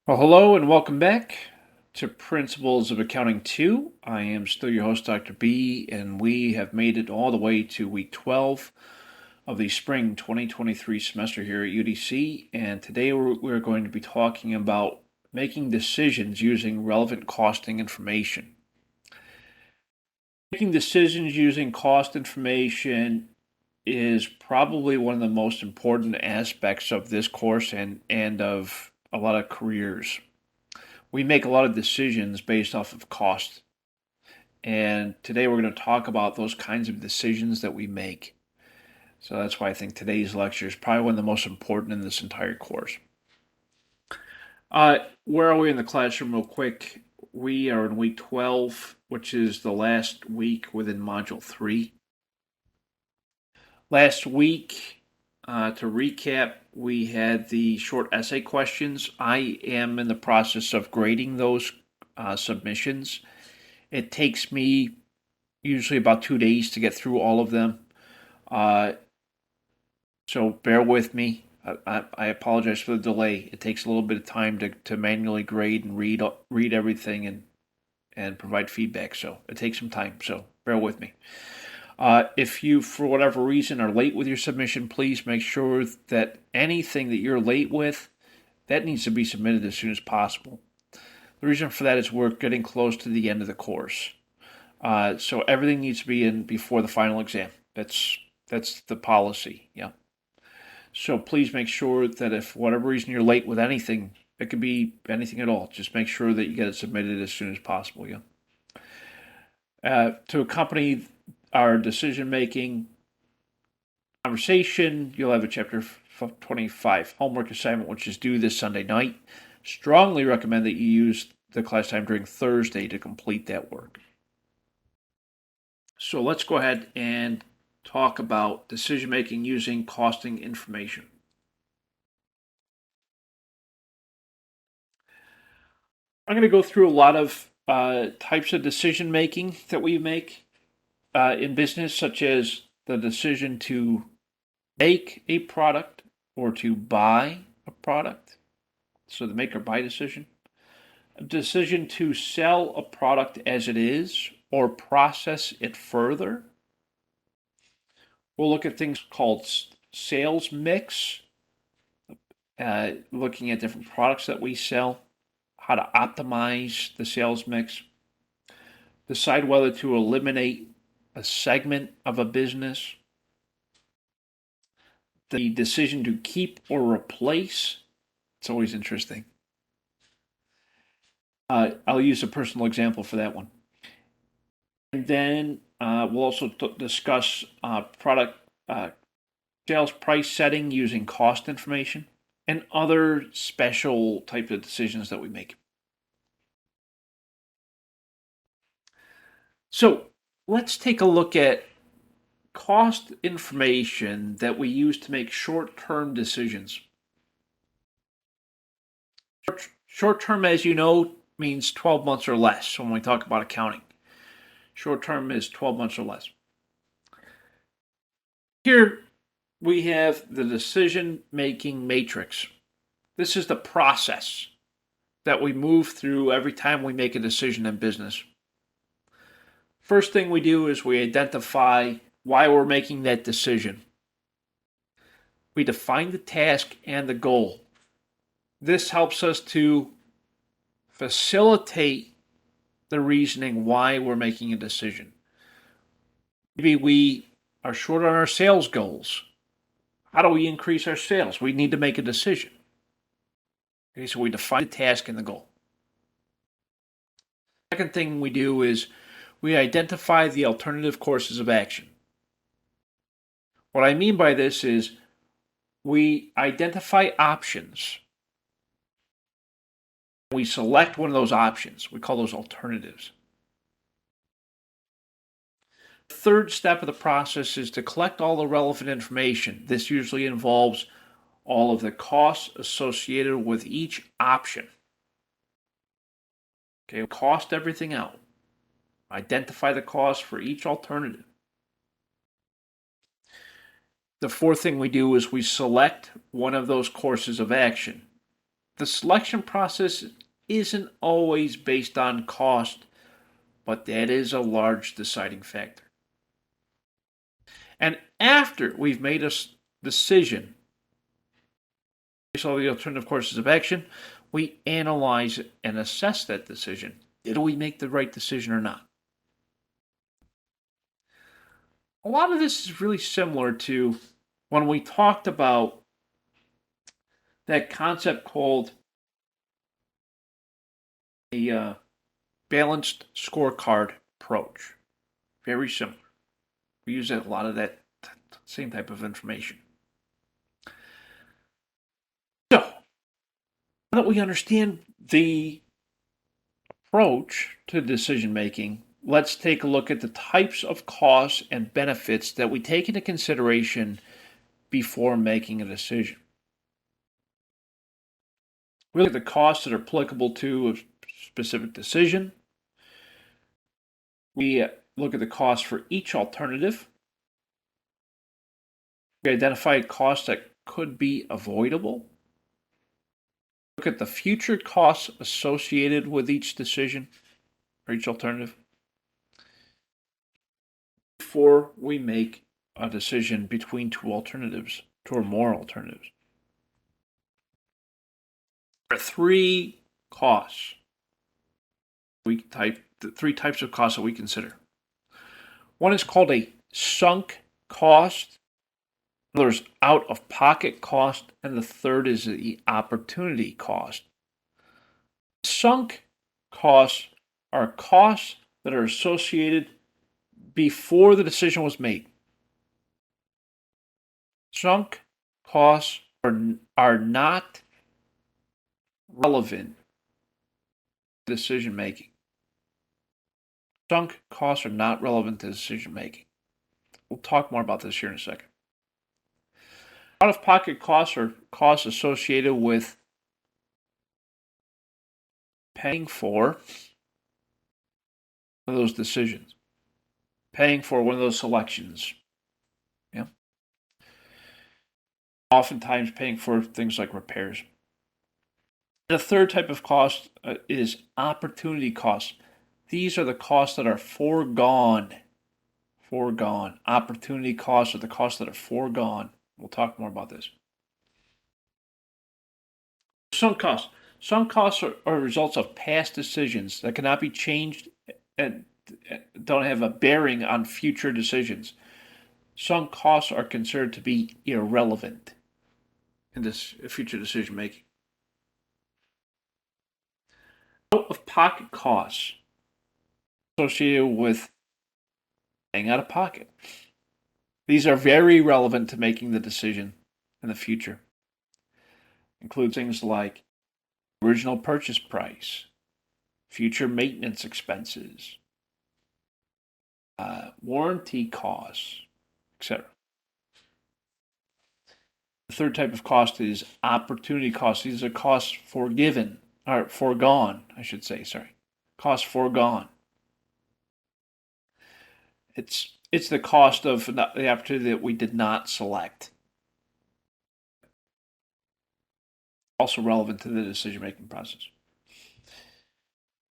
Well, hello and welcome back to Principles of Accounting 2. I am still your host, Dr. B, and we have made it all the way to week 12 of the spring 2023 semester here at UDC. And today we're going to be talking about making decisions using relevant costing information. Making decisions using cost information is probably one of the most important aspects of this course and of a lot of careers. We make a lot of decisions based off of cost. And today we're going to talk about those kinds of decisions that we make. So that's why I think today's lecture is probably one of the most important in this entire course. Where are we in the classroom, real quick? We are in week 12, which is the last week within module 3. Last week, to recap, we had the short essay questions. I am in the process of grading those submissions. It takes me usually about 2 days to get through all of them. So bear with me. I apologize for the delay. It takes a little bit of time to manually grade and read everything and provide feedback. So it takes some time. So bear with me. If you, for whatever reason, are late with your submission, please make sure that anything that you're late with, that needs to be submitted as soon as possible. The reason for that is we're getting close to the end of the course. So everything needs to be in before the final exam. That's the policy, yeah. So please make sure that if for whatever reason you're late with anything, it could be anything at all, just make sure that you get it submitted as soon as possible, yeah. To accompany our decision-making conversation, you'll have a chapter 25 homework assignment, which is due this Sunday night. Strongly recommend that you use the class time during Thursday to complete that work. So let's go ahead and talk about decision making using costing information. I'm going to go through a lot of types of decision making that we make in business, such as the decision to make a product or to buy a product. So the make or buy decision. A decision to sell a product as it is or process it further. We'll look at things called sales mix, looking at different products that we sell, how to optimize the sales mix, decide whether to eliminate a segment of a business, the decision to keep or replace. It's always interesting. I'll use a personal example for that one. And then we'll also discuss product sales price setting using cost information and other special types of decisions that we make. So let's take a look at cost information that we use to make short-term decisions. Short-term, as you know, means 12 months or less when we talk about accounting. Short-term is 12 months or less. Here we have the decision-making matrix. This is the process that we move through every time we make a decision in business. First thing we do is we identify why we're making that decision. We define the task and the goal. This helps us to facilitate the reasoning why we're making a decision. Maybe we are short on our sales goals. How do we increase our sales? We need to make a decision. Okay, so we define the task and the goal. Second thing we do is we identify the alternative courses of action. What I mean by this is we identify options. We select one of those options. We call those alternatives. The third step of the process is to collect all the relevant information. This usually involves all of the costs associated with each option. Okay, cost everything out. Identify the cost for each alternative. The fourth thing we do is we select one of those courses of action. The selection process isn't always based on cost, but that is a large deciding factor. And after we've made a decision, based on the alternative courses of action, we analyze and assess that decision. Did we make the right decision or not? A lot of this is really similar to when we talked about that concept called a balanced scorecard approach. Very similar. We use a lot of that same type of information. So, now that we understand the approach to decision making, let's take a look at the types of costs and benefits that we take into consideration before making a decision. We look at the costs that are applicable to a specific decision. We look at the cost for each alternative. We identify costs that could be avoidable. Look at the future costs associated with each decision or each alternative before we make a decision between two or more alternatives. There are three costs. The three types of costs that we consider. One is called a sunk cost. There's out-of-pocket cost, and the third is the opportunity cost. Sunk costs are costs that are associated before the decision was made. Sunk costs are not relevant to decision making. Sunk costs are not relevant to decision making. We'll talk more about this here in a second. Out-of-pocket costs are costs associated with paying for one of those decisions, paying for one of those selections. Yeah. Oftentimes paying for things like repairs. The third type of cost is opportunity costs. These are the costs that are foregone. Opportunity costs are the costs that are foregone. We'll talk more about this. Sunk costs. Sunk costs are results of past decisions that cannot be changed and don't have a bearing on future decisions. Sunk costs are considered to be irrelevant in this future decision making. Out-of-pocket costs associated with paying out of pocket. These are very relevant to making the decision in the future. Include things like original purchase price, future maintenance expenses, warranty costs, etc. The third type of cost is opportunity costs. These are costs foregone, I should say, Costs foregone. It's the cost of the opportunity that we did not select. Also relevant to the decision-making process.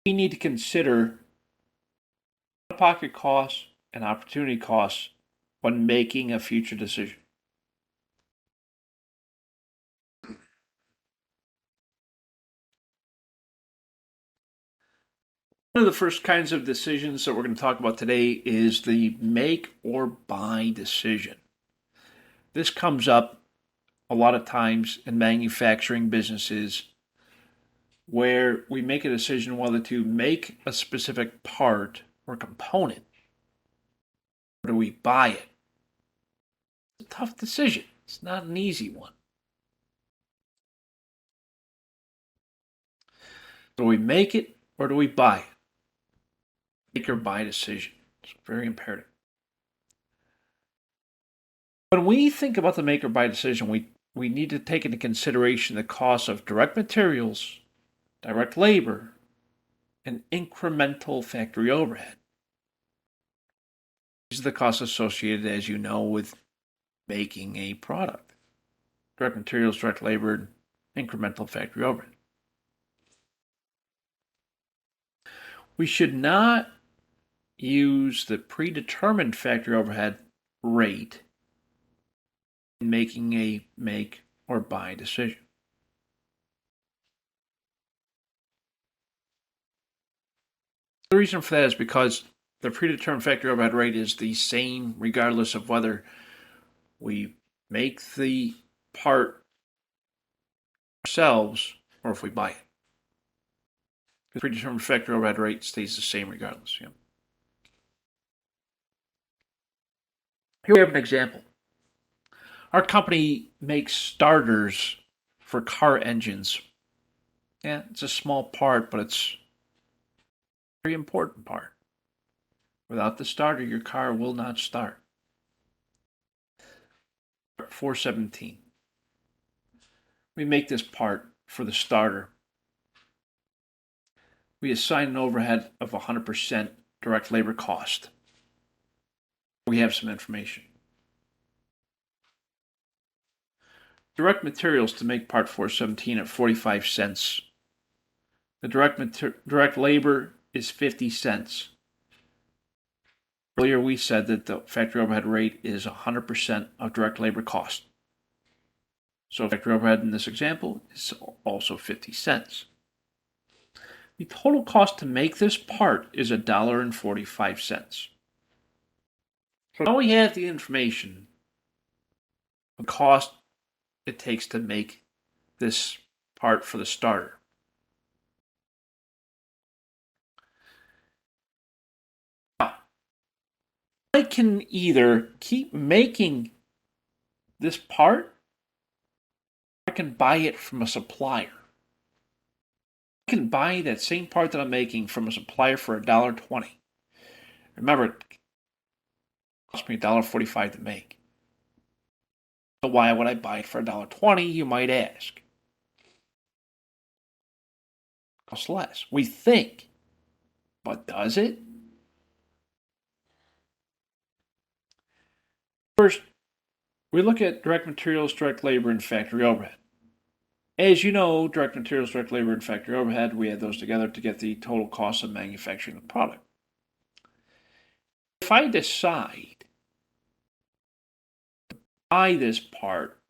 We need to consider out-of-pocket costs and opportunity costs when making a future decision. One of the first kinds of decisions that we're going to talk about today is the make or buy decision. This comes up a lot of times in manufacturing businesses where we make a decision whether to make a specific part or component or do we buy it. It's a tough decision. It's not an easy one. Do we make it or do we buy it? Make or buy decision. It's very imperative. When we think about the make or buy decision, we need to take into consideration the cost of direct materials, direct labor, and incremental factory overhead. These are the costs associated, as you know, with making a product. Direct materials, direct labor, and incremental factory overhead. We should not use the predetermined factory overhead rate in making a make or buy decision. The reason for that is because the predetermined factory overhead rate is the same regardless of whether we make the part ourselves or if we buy it. The predetermined factory overhead rate stays the same regardless. Yeah. Here we have an example. Our company makes starters for car engines. Yeah, it's a small part, but it's a very important part. Without the starter, your car will not start. 417. We make this part for the starter. We assign an overhead of 100% direct labor cost. We have some information. Direct materials to make part 417 at 45 cents. The direct labor is 50 cents. Earlier we said that the factory overhead rate is 100% of direct labor cost. So factory overhead in this example is also 50 cents. The total cost to make this part is $1.45. So now we have the information, the cost it takes to make this part for the starter. Now, I can either keep making this part, or I can buy it from a supplier. I can buy that same part that I'm making from a supplier for $1.20. Remember, it cost me $1.45 to make. So why would I buy it for $1.20, you might ask? It costs less. We think. But does it? First, we look at direct materials, direct labor, and factory overhead. As you know, direct materials, direct labor, and factory overhead, we add those together to get the total cost of manufacturing the product. If I decide to buy this part,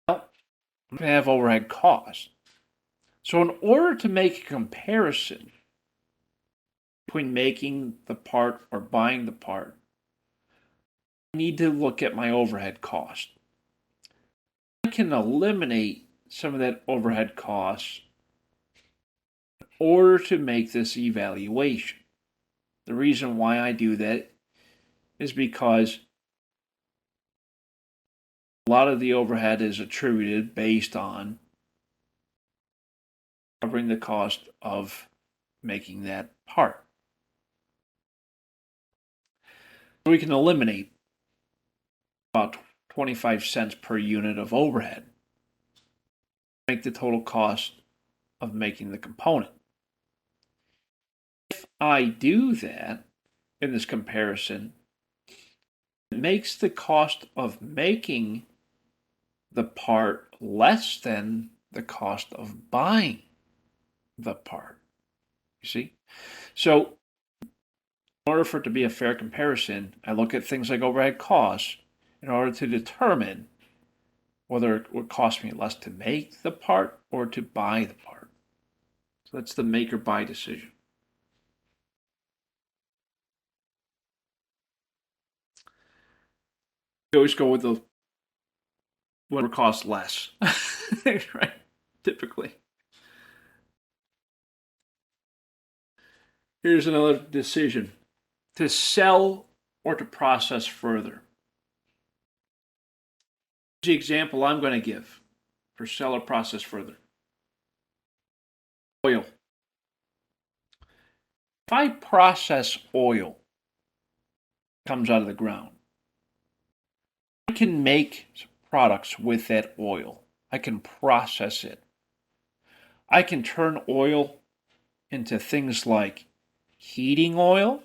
well, I'm going to have overhead costs. So in order to make a comparison between making the part or buying the part, I need to look at my overhead cost. I can eliminate some of that overhead cost in order to make this evaluation. The reason why I do that is because a lot of the overhead is attributed based on covering the cost of making that part. So we can eliminate about 25 cents per unit of overhead, make the total cost of making the component. If I do that in this comparison, it makes the cost of making the part less than the cost of buying the part. You see? So in order for it to be a fair comparison, I look at things like overhead costs in order to determine whether it would cost me less to make the part or to buy the part. So that's the make or buy decision. We always go with the whatever costs less, right? Typically. Here's another decision: to sell or to process further. The example I'm going to give for sell or process further. Oil. If I process oil, it comes out of the ground, I can make products with that oil. I can process it. I can turn oil into things like heating oil,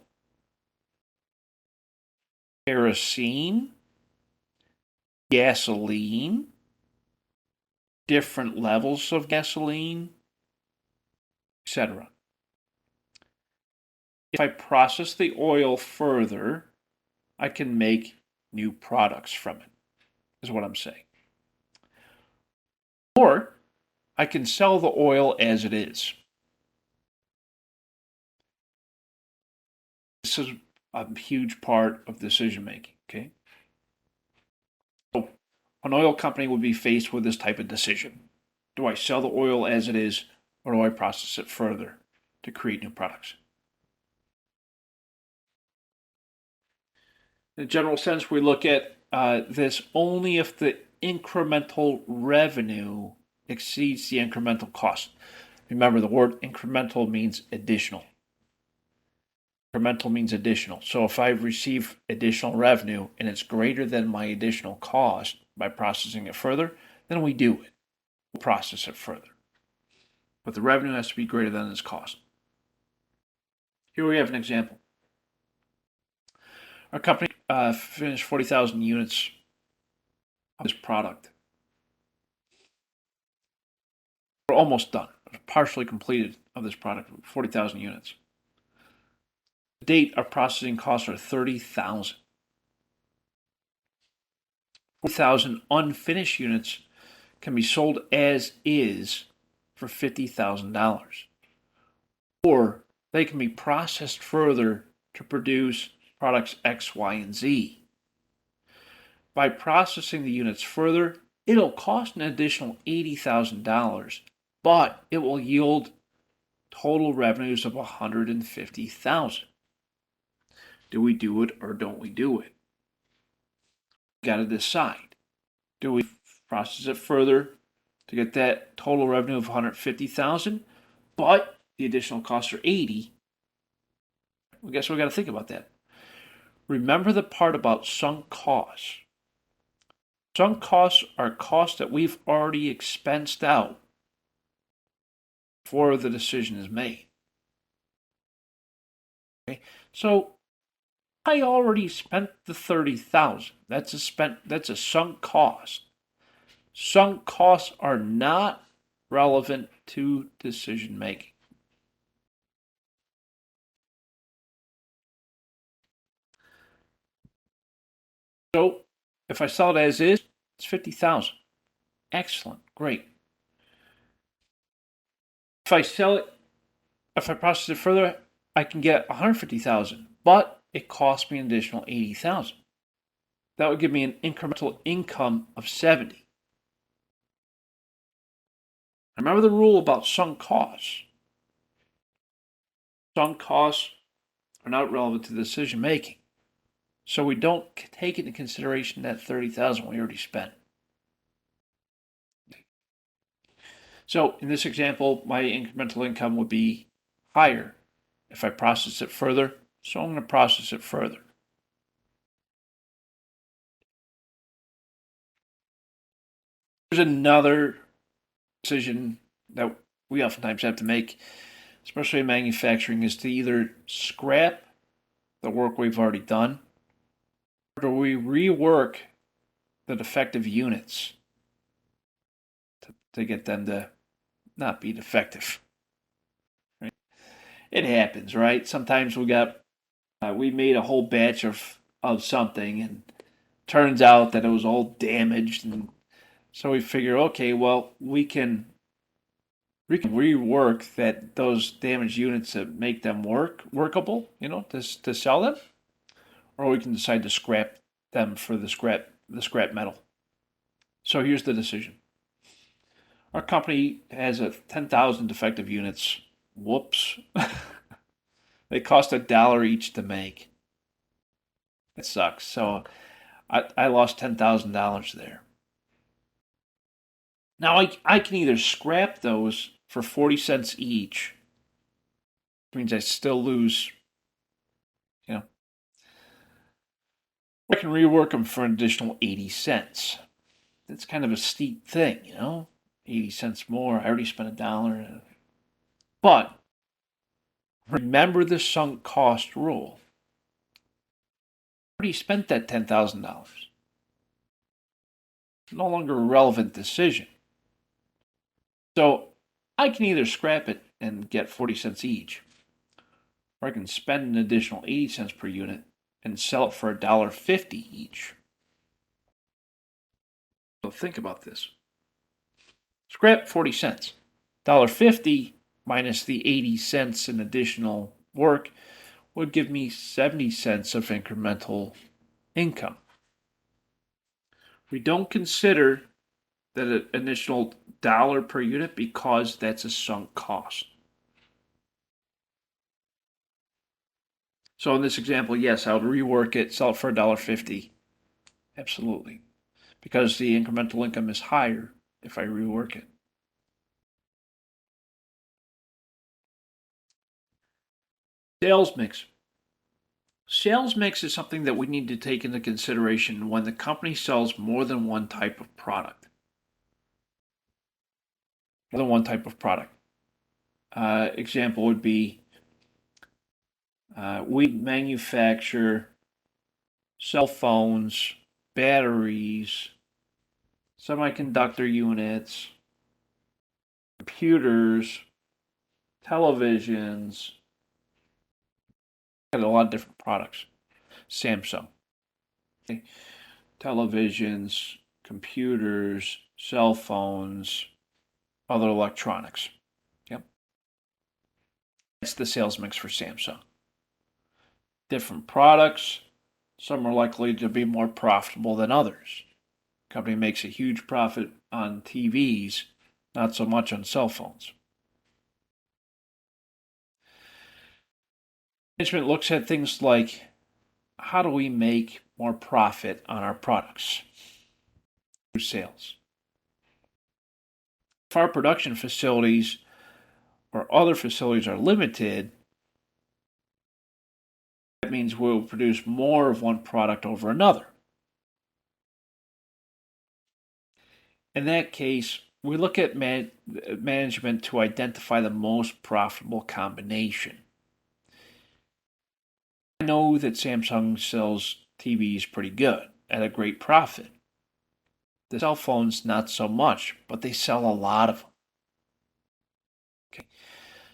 kerosene, gasoline, different levels of gasoline, etc. If I process the oil further, I can make new products from it, is what I'm saying. Or I can sell the oil as it is. This is a huge part of decision making, okay? So an oil company would be faced with this type of decision. Do I sell the oil as it is, or do I process it further to create new products? In a general sense, we look at this only if the incremental revenue exceeds the incremental cost. Remember, the word incremental means additional. Incremental means additional. So if I receive additional revenue and it's greater than my additional cost by processing it further, then we do it. We'll process it further. But the revenue has to be greater than its cost. Here we have an example. Our company finished 40,000 units of this product. We're almost done, partially completed of this product, 40,000 units. To date, our processing costs are 30,000. 40,000 unfinished units can be sold as is for $50,000. Or they can be processed further to produce products X, Y, and Z. By processing the units further, it'll cost an additional $80,000, but it will yield total revenues of $150,000. Do we do it or don't we do it? Got to decide. Do we process it further to get that total revenue of $150,000, but the additional costs are $80,000? Well, guess we got to think about that. Remember the part about sunk costs. Sunk costs are costs that we've already expensed out before the decision is made. Okay, so I already spent the $30,000. That's a sunk cost. Sunk costs are not relevant to decision making. So if I sell it as is, it's 50,000. Excellent, great. If I process it further, I can get 150,000, but it costs me an additional 80,000. That would give me an incremental income of 70. Remember the rule about sunk costs. Sunk costs are not relevant to decision making. So we don't take into consideration that 30,000 we already spent. So in this example, my incremental income would be higher if I process it further. So I'm going to process it further. There's another decision that we oftentimes have to make, especially in manufacturing, is to either scrap the work we've already done, or do we rework the defective units to get them to not be defective. Right? It happens, right? Sometimes we made a whole batch of something, and turns out that it was all damaged, and so we figure, okay, well, we can rework those damaged units to make them workable, to sell them, or we can decide to scrap them for the scrap metal. So here's the decision. Our company has 10,000 defective units. Whoops. They cost $1 each to make. It sucks. So I lost $10,000 there. Now I can either scrap those for 40 cents each, which means I still lose, or I can rework them for an additional 80 cents. That's kind of a steep thing, 80 cents more. I already spent $1. But remember the sunk cost rule. I already spent that $10,000. It's no longer a relevant decision. So I can either scrap it and get 40 cents each. Or I can spend an additional 80 cents per unit and sell it for $1.50 each. So think about this. Scrap 40 cents. $1.50 minus the 80 cents in additional work would give me 70 cents of incremental income. We don't consider that initial dollar per unit because that's a sunk cost. So in this example, yes, I would rework it, sell it for $1.50. Absolutely. Because the incremental income is higher if I rework it. Sales mix. Sales mix is something that we need to take into consideration when the company sells more than one type of product. More than one type of product. Example would be we manufacture cell phones, batteries, semiconductor units, computers, televisions, and a lot of different products. Samsung. Okay. Televisions, computers, cell phones, other electronics. Yep. That's the sales mix for Samsung. Different products, some are likely to be more profitable than others. The company makes a huge profit on TVs, not so much on cell phones. Management looks at things like how do we make more profit on our products through sales. If our production facilities or other facilities are limited, that means we'll produce more of one product over another. In that case, we look at management to identify the most profitable combination. I know that Samsung sells TVs pretty good at a great profit. The cell phones, not so much, but they sell a lot of them. Okay.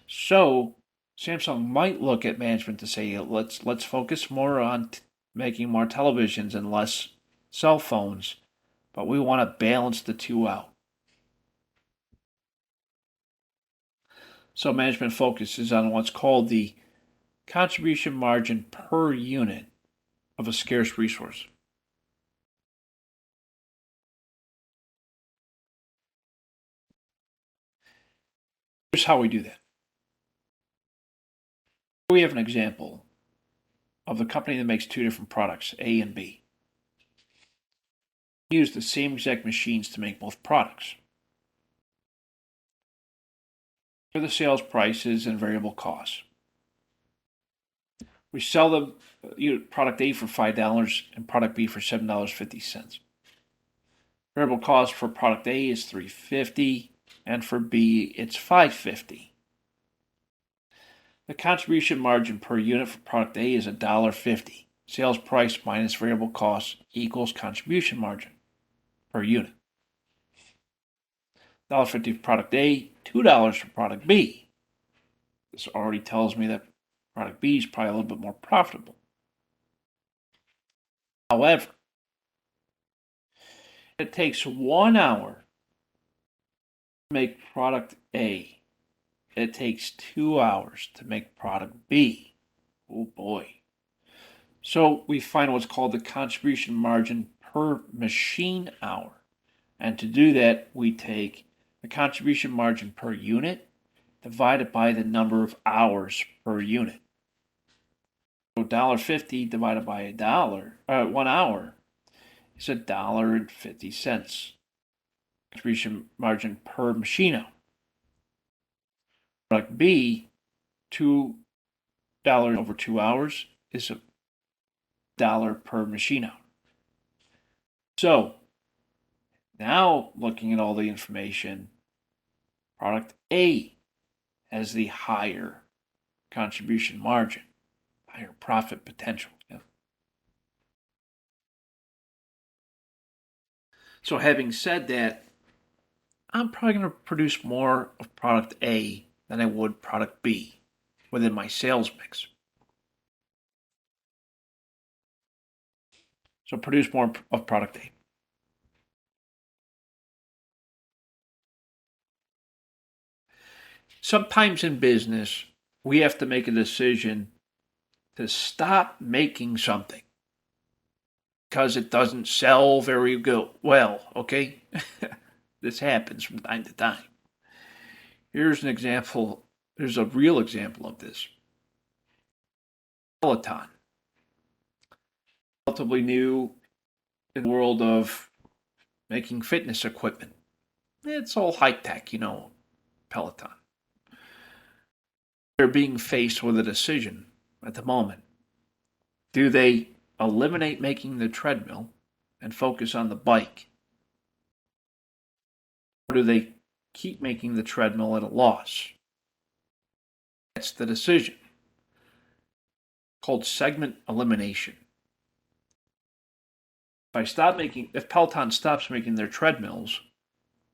So Samsung might look at management to say, let's focus more on making more televisions and less cell phones, but we want to balance the two out. So management focuses on what's called the contribution margin per unit of a scarce resource. Here's how we do that. We have an example of a company that makes two different products, A and B. We use the same exact machines to make both products. Here are the sales prices and variable costs. We sell the product A for $5 and product B for $7.50. Variable cost for product A is $3.50 and for B it's $5.50. The contribution margin per unit for product A is $1.50. Sales price minus variable cost equals contribution margin per unit. $1.50 for product A, $2 for product B. This already tells me that product B is probably a little bit more profitable. However, it takes 1 hour to make product A. It takes 2 hours to make product B. Oh boy. So we find what's called the contribution margin per machine hour. And to do that, we take the contribution margin per unit divided by the number of hours per unit. So $1.50 divided by 1 hour is $1.50. Contribution margin per machine hour. Product B, $2 over 2 hours is $1 per machine hour. So now looking at all the information, product A has the higher contribution margin, higher profit potential. Yeah. So having said that, I'm probably going to produce more of product A than I would product B within my sales mix. So produce more of product A. Sometimes in business, we have to make a decision to stop making something because it doesn't sell very well, okay? This happens from time to time. Here's an example. There's a real example of this. Peloton. Relatively new in the world of making fitness equipment. It's all high tech, Peloton. They're being faced with a decision at the moment. Do they eliminate making the treadmill and focus on the bike? Or do they keep making the treadmill at a loss? That's the decision, called segment elimination. If Peloton stops making their treadmills,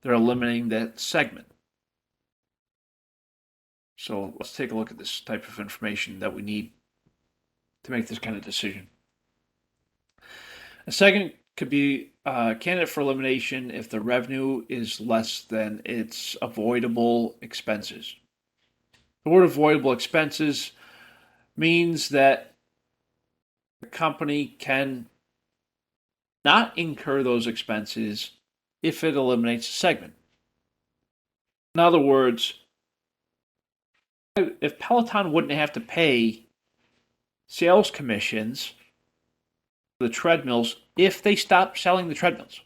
they're eliminating that segment. So let's take a look at this type of information that we need to make this kind of decision. A segment could be a candidate for elimination if the revenue is less than its avoidable expenses. The word avoidable expenses means that the company can not incur those expenses if it eliminates a segment. In other words, if Peloton wouldn't have to pay sales commissions for the treadmills if they stop selling the treadmills.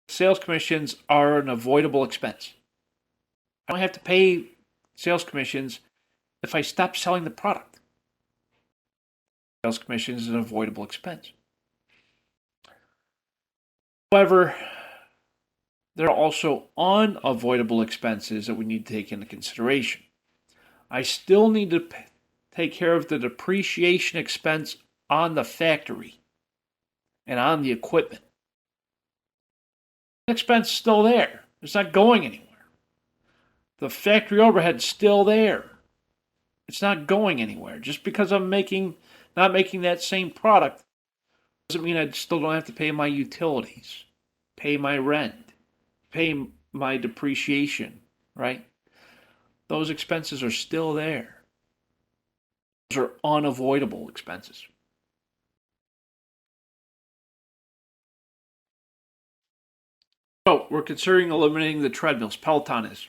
Sales commissions are an avoidable expense. I don't have to pay sales commissions if I stop selling the product. Sales commissions is an avoidable expense. However, there are also unavoidable expenses that we need to take into consideration. I still need to take care of the depreciation expense on the factory and on the equipment. The expense is still there. It's not going anywhere. The factory overhead is still there. It's not going anywhere. Just because I'm not making that same product doesn't mean I still don't have to pay my utilities, pay my rent, pay my depreciation, right? Those expenses are still there. Those are unavoidable expenses. So we're considering eliminating the treadmills. Peloton is.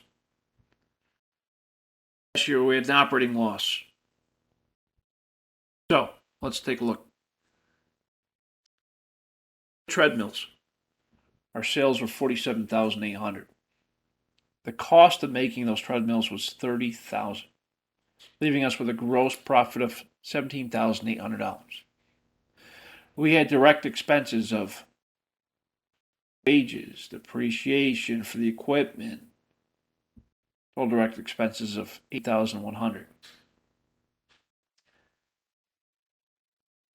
Last year we had an operating loss. So let's take a look. Treadmills. Our sales were $47,800. The cost of making those treadmills was $30,000, leaving us with a gross profit of $17,800. We had direct expenses of wages, depreciation for the equipment, total direct expenses of $8,100,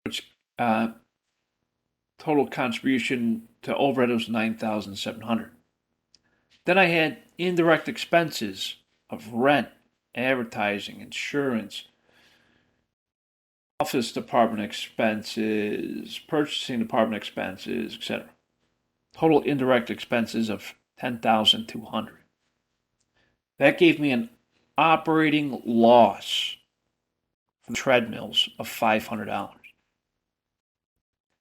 which total contribution to overhead was $9,700. Then I had indirect expenses of rent, advertising, insurance, office department expenses, purchasing department expenses, etc. Total indirect expenses of $10,200. That gave me an operating loss for the treadmills of $500.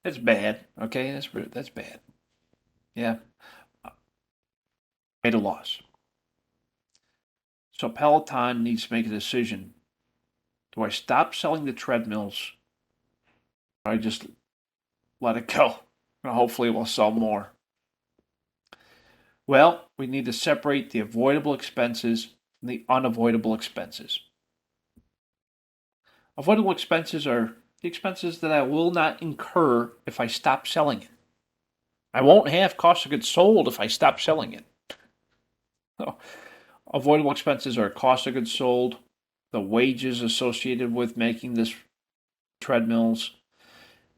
That's bad, okay? That's bad. Yeah. Made a loss. So Peloton needs to make a decision. Do I stop selling the treadmills or I just let it go? And hopefully we'll sell more. Well, we need to separate the avoidable expenses from the unavoidable expenses. Avoidable expenses are the expenses that I will not incur if I stop selling it. I won't have cost of goods sold if I stop selling it. So, avoidable expenses are cost of goods sold, the wages associated with making this treadmills,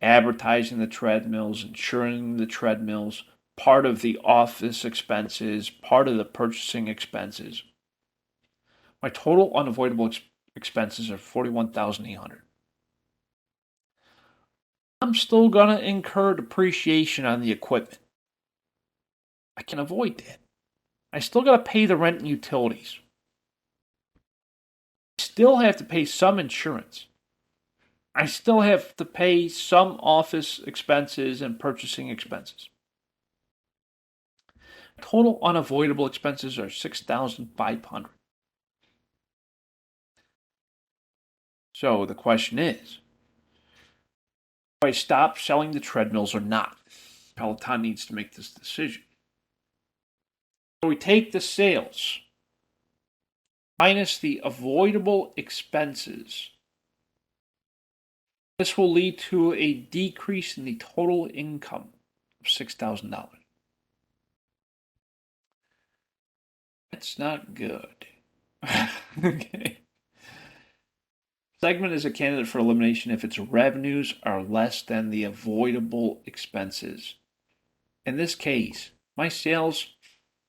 advertising the treadmills, insuring the treadmills, part of the office expenses, part of the purchasing expenses. My total unavoidable expenses are $41,800. I'm still going to incur depreciation on the equipment. I can avoid that. I still got to pay the rent and utilities. I still have to pay some insurance. I still have to pay some office expenses and purchasing expenses. Total unavoidable expenses are $6,500. So the question is, do I stop selling the treadmills or not? Peloton needs to make this decision. So we take the sales minus the avoidable expenses. This will lead to a decrease in the total income of $6,000. That's not good. Okay. Segment is a candidate for elimination if its revenues are less than the avoidable expenses. In this case, my sales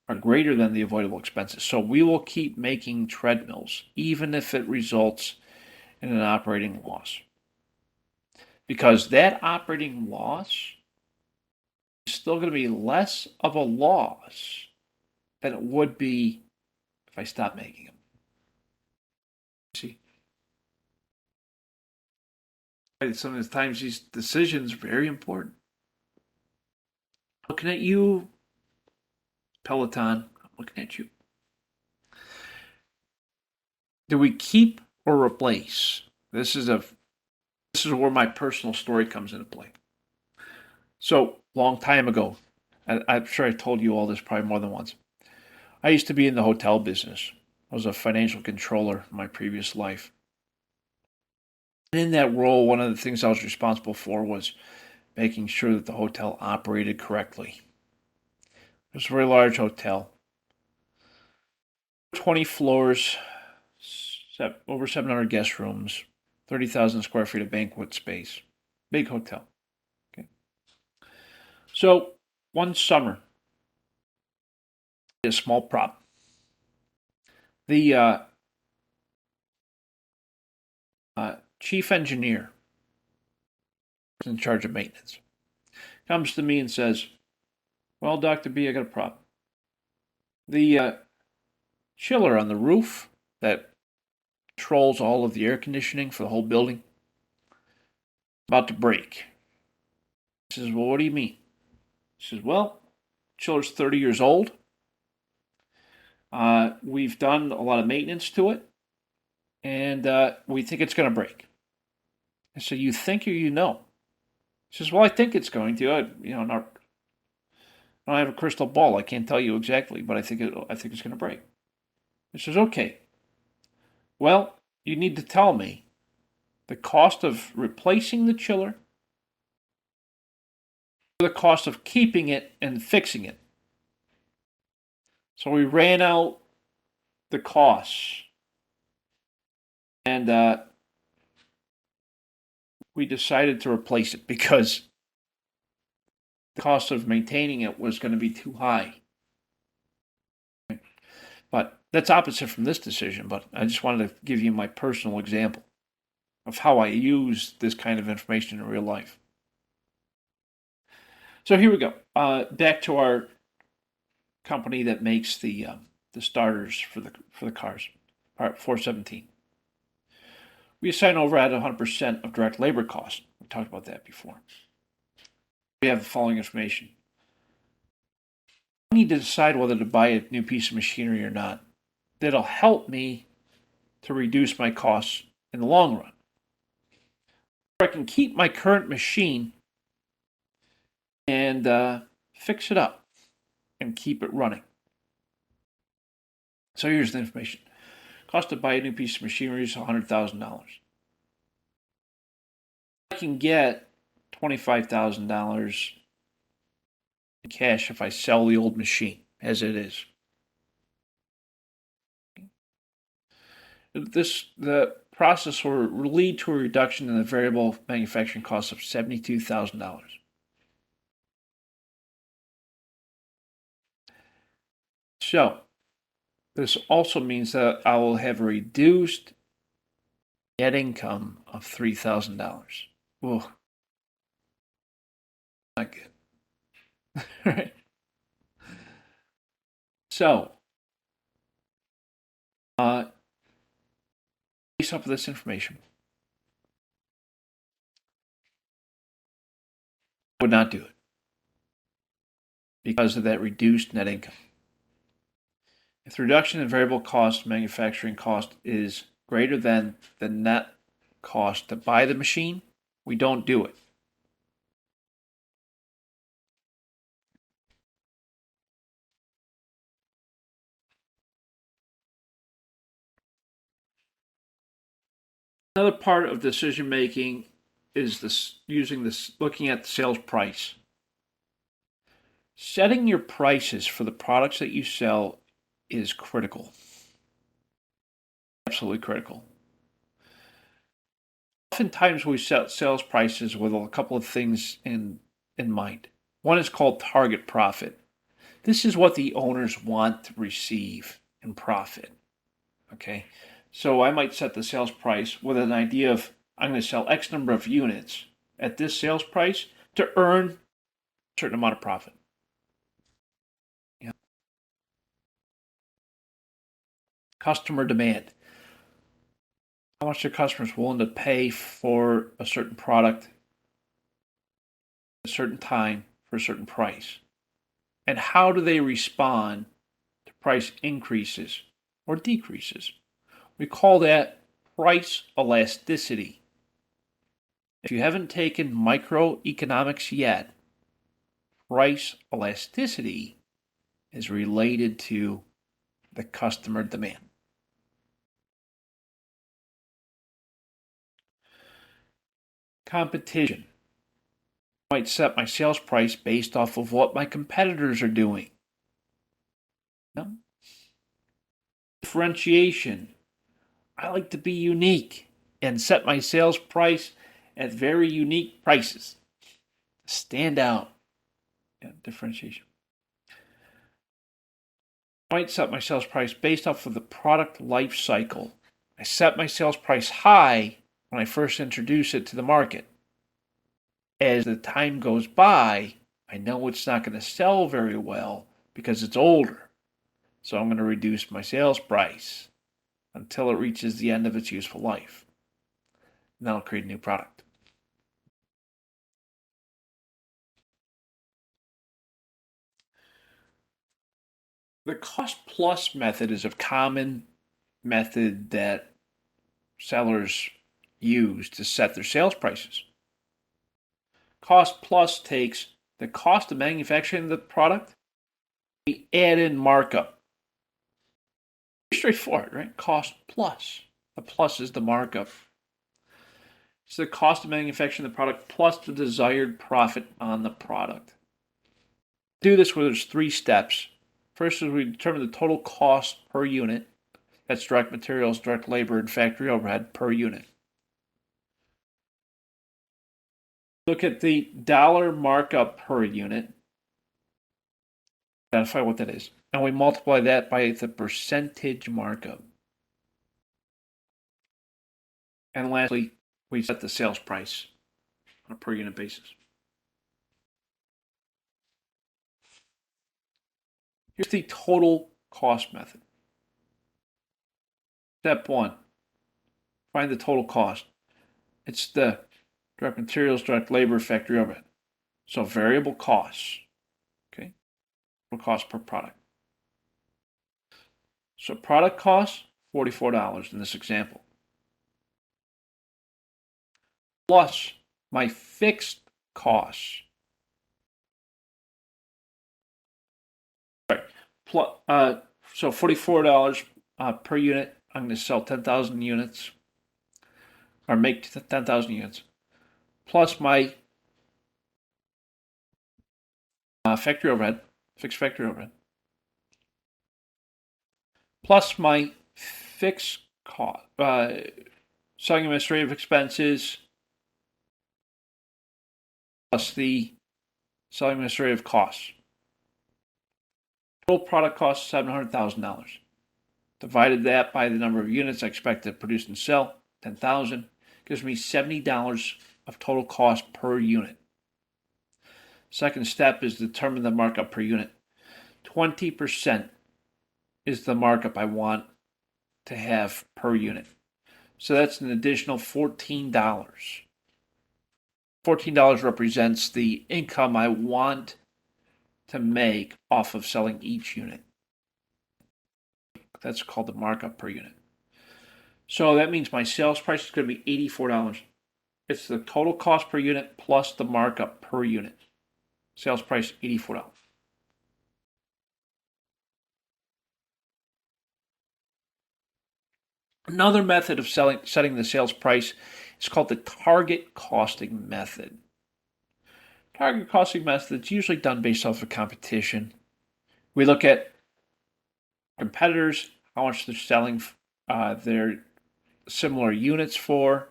are greater than the avoidable expenses, so we will keep making treadmills, even if it results in an operating loss. Because that operating loss is still going to be less of a loss than it would be if I stopped making them. See? Sometimes these decisions are very important. Looking at you, Peloton, I'm looking at you. Do we keep or replace? This is where my personal story comes into play. So, long time ago, I'm sure I told you all this probably more than once. I used to be in the hotel business. I was a financial controller in my previous life. And in that role, one of the things I was responsible for was making sure that the hotel operated correctly. It was a very large hotel, 20 floors, over 700 guest rooms, 30,000 square feet of banquet space. Big hotel. Okay. So one summer, a small problem. The chief engineer in charge of maintenance comes to me and says, "Well, Dr. B, I got a problem. The chiller on the roof that controls all of the air conditioning for the whole building about to break." He says, "Well, what do you mean?" He says, "Well, chiller's 30 years old. We've done a lot of maintenance to it, and we think it's going to break." I said, "You think or you know?" He says, "Well, I think it's going to. I don't have a crystal ball. I can't tell you exactly, but I think it's going to break." He says, "Okay. Well, you need to tell me the cost of replacing the chiller, or the cost of keeping it and fixing it." So we ran out the costs, and we decided to replace it because the cost of maintaining it was going to be too high. But that's opposite from this decision, but I just wanted to give you my personal example of how I use this kind of information in real life. So here we go. Back to our company that makes the starters for the cars, Part 417. We assign overhead 100% of direct labor costs. We talked about that before. We have the following information. I need to decide whether to buy a new piece of machinery or not. That'll help me to reduce my costs in the long run. Or I can keep my current machine and fix it up and keep it running. So here's the information. Cost to buy a new piece of machinery is $100,000. I can get $25,000 in cash if I sell the old machine as it is. The process will lead to a reduction in the variable manufacturing cost of $72,000. So, This also means that I will have a reduced net income of $3,000. Oh, not good. Right. So, based off of this information, I would not do it because of that reduced net income. If the reduction in variable cost, manufacturing cost, is greater than the net cost to buy the machine, we don't do it. Another part of decision making is looking at the sales price. Setting your prices for the products that you sell is critical. Absolutely critical. Oftentimes we set sales prices with a couple of things in mind. One is called target profit. This is what the owners want to receive in profit. Okay. So I might set the sales price with an idea of I'm going to sell X number of units at this sales price to earn a certain amount of profit. Yeah. Customer demand. How much are customers willing to pay for a certain product, a certain time, for a certain price? And how do they respond to price increases or decreases? We call that price elasticity. If you haven't taken microeconomics yet, price elasticity is related to the customer demand. Competition. I might set my sales price based off of what my competitors are doing. No? Differentiation. I like to be unique and set my sales price at very unique prices. Stand out. Yeah, differentiation. I might set my sales price based off of the product life cycle. I set my sales price high when I first introduce it to the market. As the time goes by, I know it's not going to sell very well because it's older. So I'm going to reduce my sales price until it reaches the end of its useful life. And that'll create a new product. The cost plus method is a common method that sellers use to set their sales prices. Cost plus takes the cost of manufacturing the product, we add in markup. Pretty straightforward, right? Cost plus. The plus is the markup. It's the cost of manufacturing the product plus the desired profit on the product. Do this where there's 3 steps. First is we determine the total cost per unit. That's direct materials, direct labor, and factory overhead per unit. Look at the dollar markup per unit. Identify what that is. And we multiply that by the percentage markup. And lastly, we set the sales price on a per unit basis. Here's the total cost method. Step 1, find the total cost. It's the direct materials, direct labor, factory overhead. So variable costs, okay? Total cost per product. So product costs, $44 in this example. Plus my fixed costs. Right. So $44 per unit. I'm going to sell 10,000 units or make 10,000 units. Plus my factory overhead, fixed factory overhead. Plus my fixed cost, selling administrative expenses, plus the selling administrative costs. Total product cost $700,000. Divided that by the number of units I expect to produce and sell, 10,000, gives me $70 of total cost per unit. Second step is determine the markup per unit. 20% is the markup I want to have per unit. So that's an additional $14. $14 represents the income I want to make off of selling each unit. That's called the markup per unit. So that means my sales price is going to be $84. It's the total cost per unit plus the markup per unit. Sales price, $84. Another method of setting the sales price is called the target costing method. Target costing method is usually done based off of competition. We look at competitors, how much they're selling their similar units for,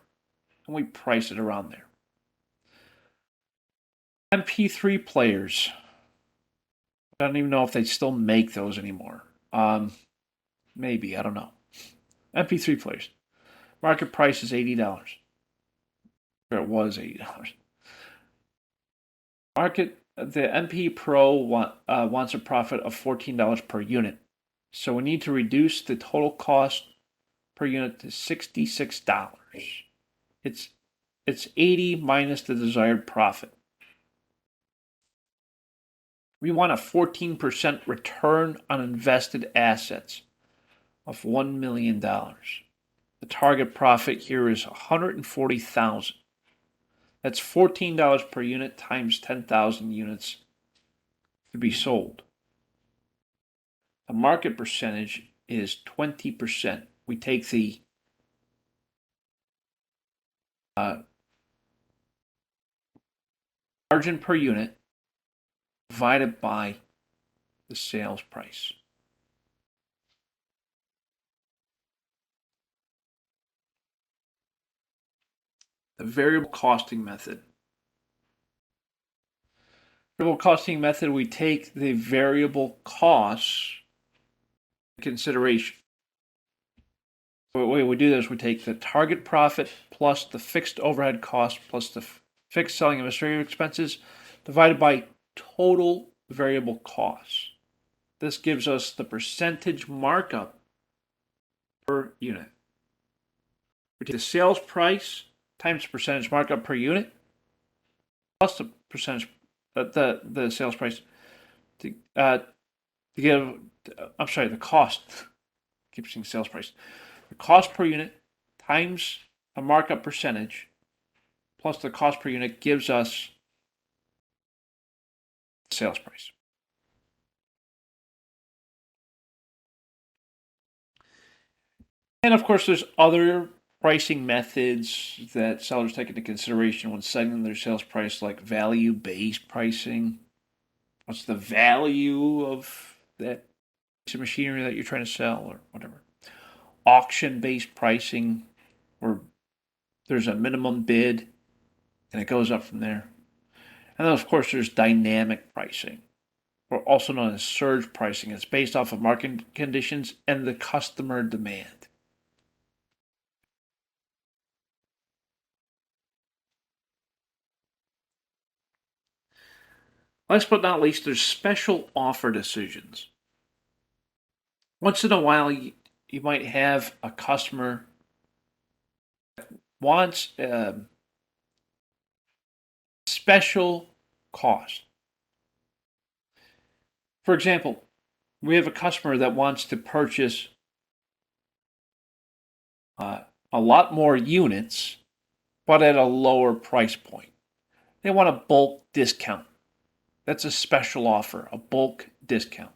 and we price it around there. MP3 players. I don't even know if they still make those anymore. Maybe, I don't know. MP3 players. Market price is $80. Or it was $80. The MP Pro wants a profit of $14 per unit. So we need to reduce the total cost per unit to $66. It's 80 minus the desired profit. We want a 14% return on invested assets of $1 million. The target profit here is $140,000. That's $14 per unit times 10,000 units to be sold. The market percentage is 20%. We take the margin per unit divided by the sales price. The variable costing method. Variable costing method, we take the variable costs into consideration. The way we do this, we take the target profit plus the fixed overhead cost plus the fixed selling and administrative expenses divided by total variable costs. This gives us the percentage markup per unit. We take the sales price times the percentage markup per unit plus the percentage the sales price to give. I'm sorry, the cost. I keep saying sales price. The cost per unit times a markup percentage plus the cost per unit gives us the sales price. And of course, there's other pricing methods that sellers take into consideration when setting their sales price, like value-based pricing. What's the value of that piece of machinery that you're trying to sell or whatever. Auction-based pricing, where there's a minimum bid and it goes up from there. And then, of course, there's dynamic pricing, or also known as surge pricing. It's based off of market conditions and the customer demand. Last but not least, there's special offer decisions. Once in a while, you might have a customer that wants a special cost. For example, we have a customer that wants to purchase a lot more units, but at a lower price point. They want a bulk discount. That's a special offer, a bulk discount.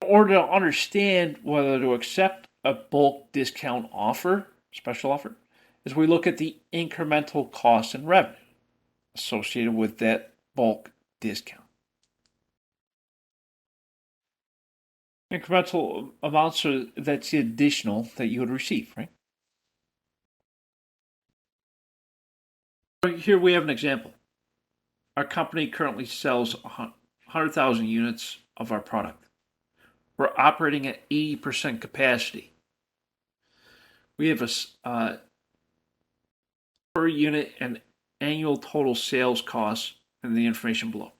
In order to understand whether to accept a bulk discount offer, special offer, is we look at the incremental costs and revenue associated with that bulk discount. Incremental amounts are that's the additional that you would receive, right? Here we have an example. Our company currently sells 100,000 units of our product. we're operating at 80% capacity. We have a per unit and annual total sales costs in the information below.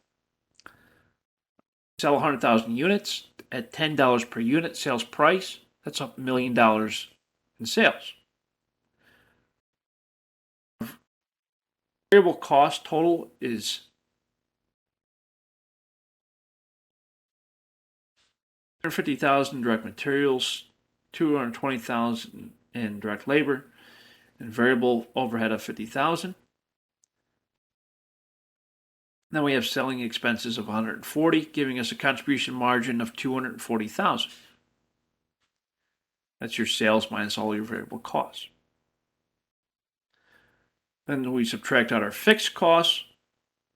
Sell 100,000 units at $10 per unit sales price. That's $1 million in sales. Variable cost total is $150,000 direct materials, $220,000 in direct labor, and variable overhead of $50,000. Then we have selling expenses of $140,000, giving us a contribution margin of $240,000. That's your sales minus all your variable costs. Then we subtract out our fixed costs,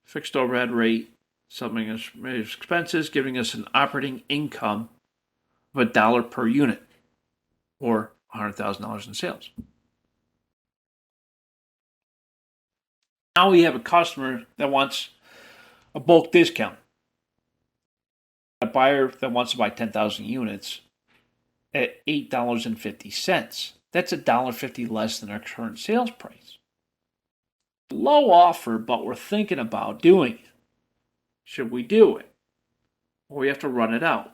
fixed overhead rate, selling expenses, giving us an operating income of $1 per unit, or $100,000 in sales. Now we have a customer that wants a bulk discount. A buyer that wants to buy 10,000 units at $8.50. That's $1.50 less than our current sales price. Low offer, but we're thinking about doing it. Should we do it? Well, we have to run it out.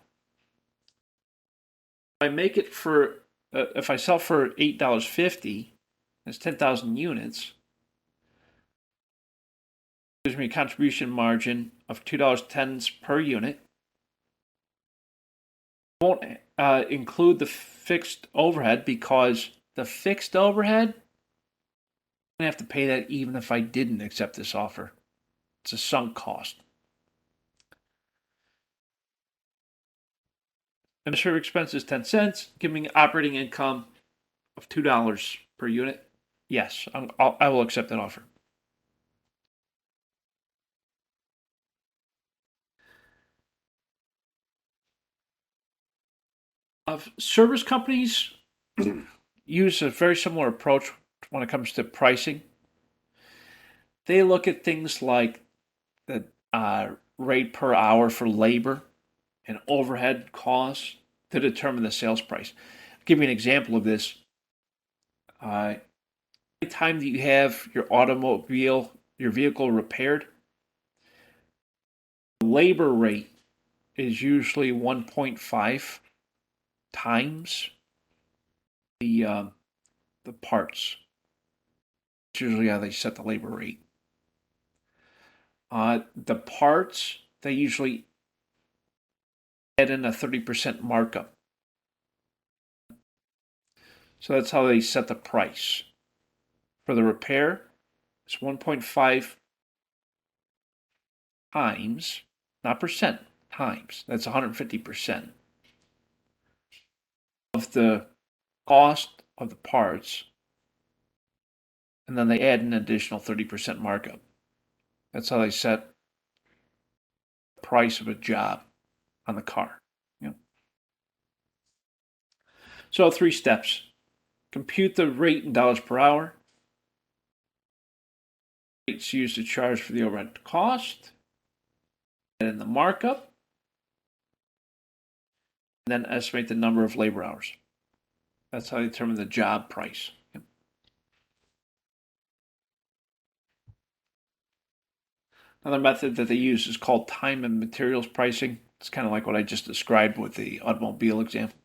If I sell for $8.50, that's 10,000 units. Gives me a contribution margin of $2.10 per unit. Won't include the fixed overhead because the fixed overhead, I'm going to have to pay that even if I didn't accept this offer. It's a sunk cost. Administrative expenses 10 cents, giving operating income of $2 per unit. Yes, I will accept that offer. Service companies use a very similar approach when it comes to pricing. They look at things like the rate per hour for labor and overhead costs to determine the sales price. I'll give you an example of this. Every time that you have your vehicle repaired, the labor rate is usually 1.5 times the parts. It's usually how they set the labor rate. The parts, they usually add in a 30% markup. So that's how they set the price. For the repair, it's 1.5 times, not percent, times. That's 150% of the cost of the parts. And then they add an additional 30% markup. That's how they set the price of a job on the car. So 3 steps. Compute the rate in dollars per hour. Rates used to charge for the overhead cost. And then the markup. And then estimate the number of labor hours. That's how you determine the job price. Another method that they use is called time and materials pricing. It's kind of like what I just described with the automobile example.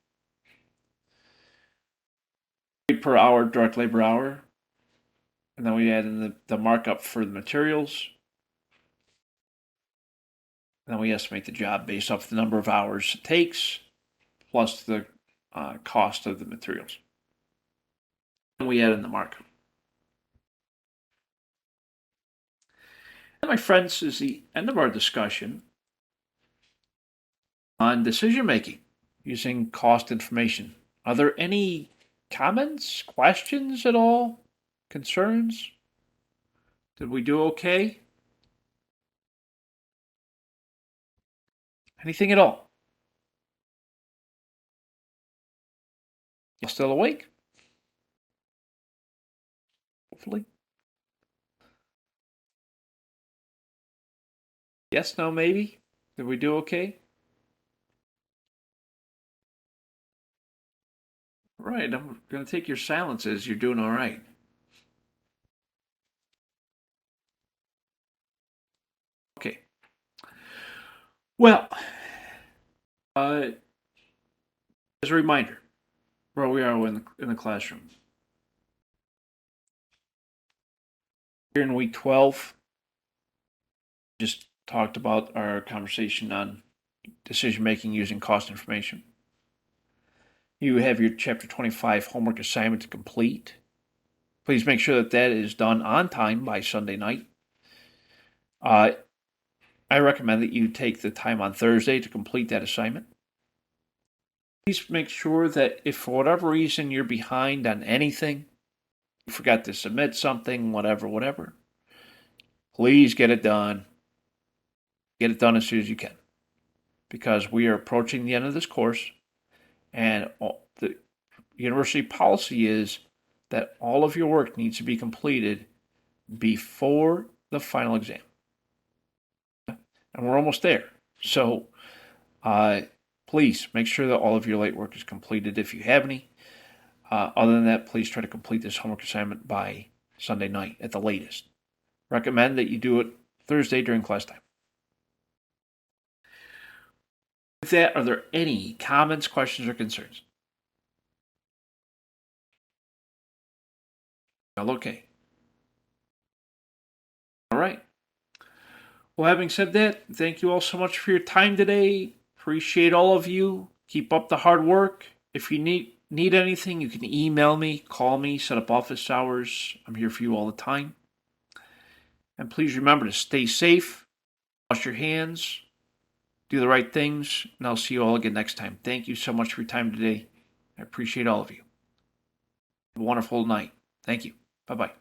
Rate per hour, direct labor hour. And then we add in the markup for the materials. And then we estimate the job based off the number of hours it takes, plus the cost of the materials. And we add in the markup. And my friends, is the end of our discussion on decision making using cost information. Are there any comments, questions at all? Concerns? Did we do okay? Anything at all? You still awake? Hopefully. Yes, no, maybe? Did we do okay? Right, I'm going to take your silence as you're doing all right. Okay. Well, uh, as a reminder, where we are in the classroom. Here in week 12, just talked about our conversation on decision making using cost information. You have your chapter 25 homework assignment to complete. Please make sure that that is done on time by Sunday night. Uh, I recommend that you take the time on Thursday to complete that assignment. Please make sure that if for whatever reason you're behind on anything, you forgot to submit something, whatever, please get it done. Get it done as soon as you can, because we are approaching the end of this course, and the university policy is that all of your work needs to be completed before the final exam. And we're almost there. So please make sure that all of your late work is completed if you have any. Other than that, please try to complete this homework assignment by Sunday night at the latest. Recommend that you do it Thursday during class time. With that, are there any comments, questions, or concerns? All okay. All right. Well, having said that, thank you all so much for your time today. Appreciate all of you. Keep up the hard work. If you need anything, you can email me, call me, set up office hours. I'm here for you all the time. And please remember to stay safe, wash your hands, do the right things, and I'll see you all again next time. Thank you so much for your time today. I appreciate all of you. Have a wonderful night. Thank you. Bye-bye.